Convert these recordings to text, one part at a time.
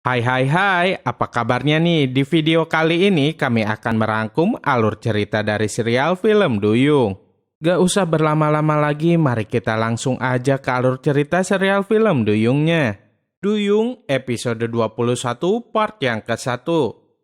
Hai hai hai, apa kabarnya nih? Di video kali ini kami akan merangkum alur cerita dari serial film Duyung. Gak usah berlama-lama lagi, mari kita langsung aja ke alur cerita serial film Duyungnya. Duyung episode 21 part yang ke-1.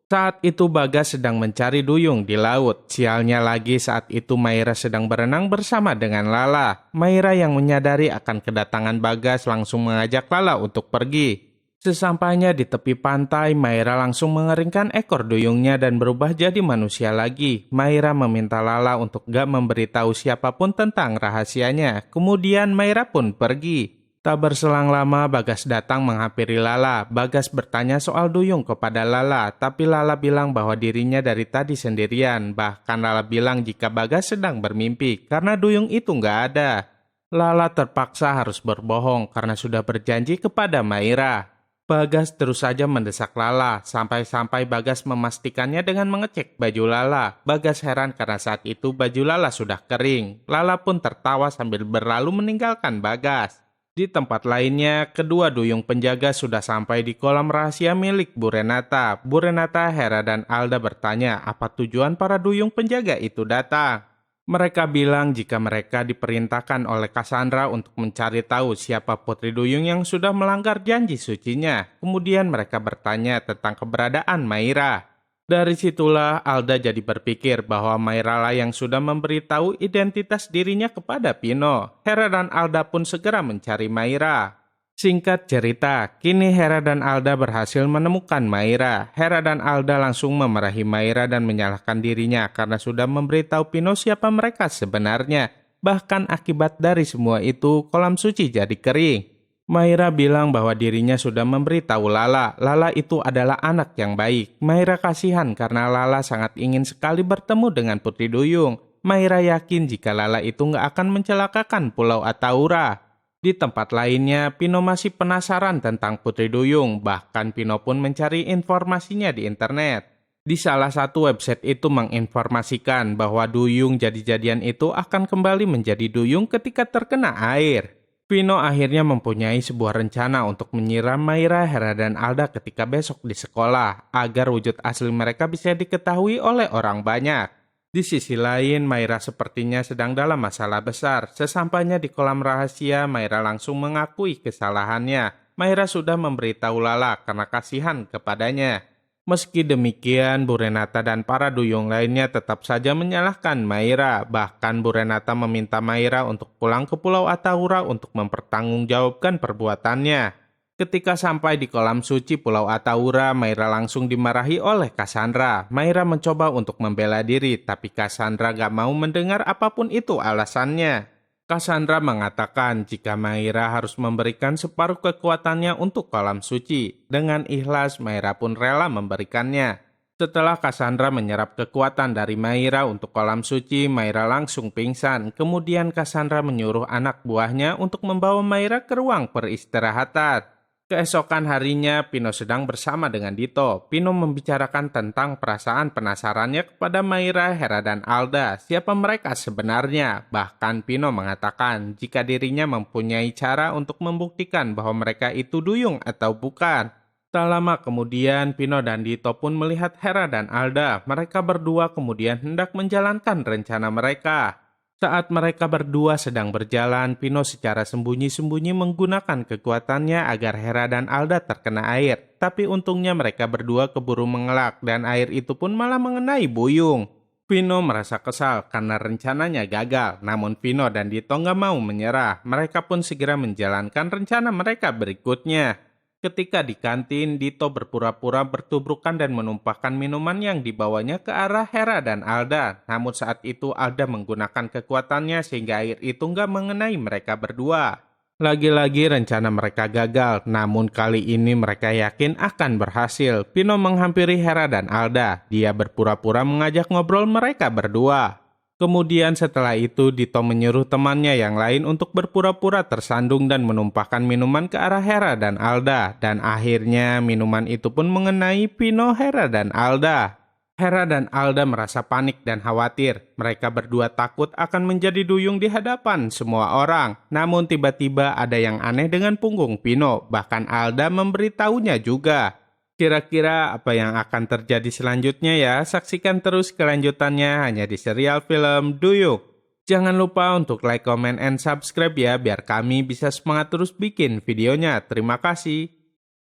Saat itu Bagas sedang mencari Duyung di laut. Sialnya lagi saat itu Maira sedang berenang bersama dengan Lala. Maira yang menyadari akan kedatangan Bagas langsung mengajak Lala untuk pergi. Sesampainya di tepi pantai, Maira langsung mengeringkan ekor duyungnya dan berubah jadi manusia lagi. Maira meminta Lala untuk gak memberitahu siapapun tentang rahasianya. Kemudian Maira pun pergi. Tak berselang lama, Bagas datang menghampiri Lala. Bagas bertanya soal duyung kepada Lala, tapi Lala bilang bahwa dirinya dari tadi sendirian. Bahkan Lala bilang jika Bagas sedang bermimpi, karena duyung itu gak ada. Lala terpaksa harus berbohong karena sudah berjanji kepada Maira. Bagas terus saja mendesak Lala, sampai-sampai Bagas memastikannya dengan mengecek baju Lala. Bagas heran karena saat itu baju Lala sudah kering. Lala pun tertawa sambil berlalu meninggalkan Bagas. Di tempat lainnya, kedua duyung penjaga sudah sampai di kolam rahasia milik Bu Renata. Bu Renata, Hera, dan Alda bertanya apa tujuan para duyung penjaga itu datang. Mereka bilang jika mereka diperintahkan oleh Cassandra untuk mencari tahu siapa Putri Duyung yang sudah melanggar janji sucinya. Kemudian mereka bertanya tentang keberadaan Maira. Dari situlah Alda jadi berpikir bahwa Maira lah yang sudah memberitahu identitas dirinya kepada Pino. Hera dan Alda pun segera mencari Maira. Singkat cerita, kini Hera dan Alda berhasil menemukan Maira. Hera dan Alda langsung memarahi Maira dan menyalahkan dirinya karena sudah memberitahu Pino siapa mereka sebenarnya. Bahkan akibat dari semua itu, kolam suci jadi kering. Maira bilang bahwa dirinya sudah memberitahu Lala. Lala itu adalah anak yang baik. Maira kasihan karena Lala sangat ingin sekali bertemu dengan Putri Duyung. Maira yakin jika Lala itu nggak akan mencelakakan Pulau Ataura. Di tempat lainnya, Pino masih penasaran tentang Putri Duyung. Bahkan Pino pun mencari informasinya di internet. Di salah satu website itu menginformasikan bahwa duyung jadi-jadian itu akan kembali menjadi duyung ketika terkena air. Pino akhirnya mempunyai sebuah rencana untuk menyiram Maira, Hera, dan Alda ketika besok di sekolah, agar wujud asli mereka bisa diketahui oleh orang banyak. Di sisi lain, Maira sepertinya sedang dalam masalah besar. Sesampainya di kolam rahasia, Maira langsung mengakui kesalahannya. Maira sudah memberitahu Lala karena kasihan kepadanya. Meski demikian, Bu Renata dan para duyung lainnya tetap saja menyalahkan Maira. Bahkan Bu Renata meminta Maira untuk pulang ke Pulau Ataura untuk mempertanggungjawabkan perbuatannya. Ketika sampai di kolam suci Pulau Ataura, Maira langsung dimarahi oleh Cassandra. Maira mencoba untuk membela diri, tapi Cassandra gak mau mendengar apapun itu alasannya. Cassandra mengatakan jika Maira harus memberikan separuh kekuatannya untuk kolam suci. Dengan ikhlas, Maira pun rela memberikannya. Setelah Cassandra menyerap kekuatan dari Maira untuk kolam suci, Maira langsung pingsan. Kemudian Cassandra menyuruh anak buahnya untuk membawa Maira ke ruang peristirahatan. Keesokan harinya, Pino sedang bersama dengan Dito. Pino membicarakan tentang perasaan penasarannya kepada Maira, Hera, dan Alda. Siapa mereka sebenarnya? Bahkan Pino mengatakan jika dirinya mempunyai cara untuk membuktikan bahwa mereka itu duyung atau bukan. Tak lama kemudian, Pino dan Dito pun melihat Hera dan Alda. Mereka berdua kemudian hendak menjalankan rencana mereka. Saat mereka berdua sedang berjalan, Pino secara sembunyi-sembunyi menggunakan kekuatannya agar Hera dan Alda terkena air. Tapi untungnya mereka berdua keburu mengelak dan air itu pun malah mengenai Buyung. Pino merasa kesal karena rencananya gagal, namun Pino dan Dito nggak mau menyerah. Mereka pun segera menjalankan rencana mereka berikutnya. Ketika di kantin, Dito berpura-pura bertubrukan dan menumpahkan minuman yang dibawanya ke arah Hera dan Alda. Namun saat itu Alda menggunakan kekuatannya sehingga air itu nggak mengenai mereka berdua. Lagi-lagi rencana mereka gagal, namun kali ini mereka yakin akan berhasil. Pino menghampiri Hera dan Alda. Dia berpura-pura mengajak ngobrol mereka berdua. Kemudian setelah itu Dito menyuruh temannya yang lain untuk berpura-pura tersandung dan menumpahkan minuman ke arah Hera dan Alda. Dan akhirnya minuman itu pun mengenai Pino, Hera, dan Alda. Hera dan Alda merasa panik dan khawatir. Mereka berdua takut akan menjadi duyung di hadapan semua orang. Namun tiba-tiba ada yang aneh dengan punggung Pino. Bahkan Alda memberitahunya juga. Kira-kira apa yang akan terjadi selanjutnya ya? Saksikan terus kelanjutannya hanya di serial film Duyung. Jangan lupa untuk like, comment, and subscribe ya, biar kami bisa semangat terus bikin videonya. Terima kasih.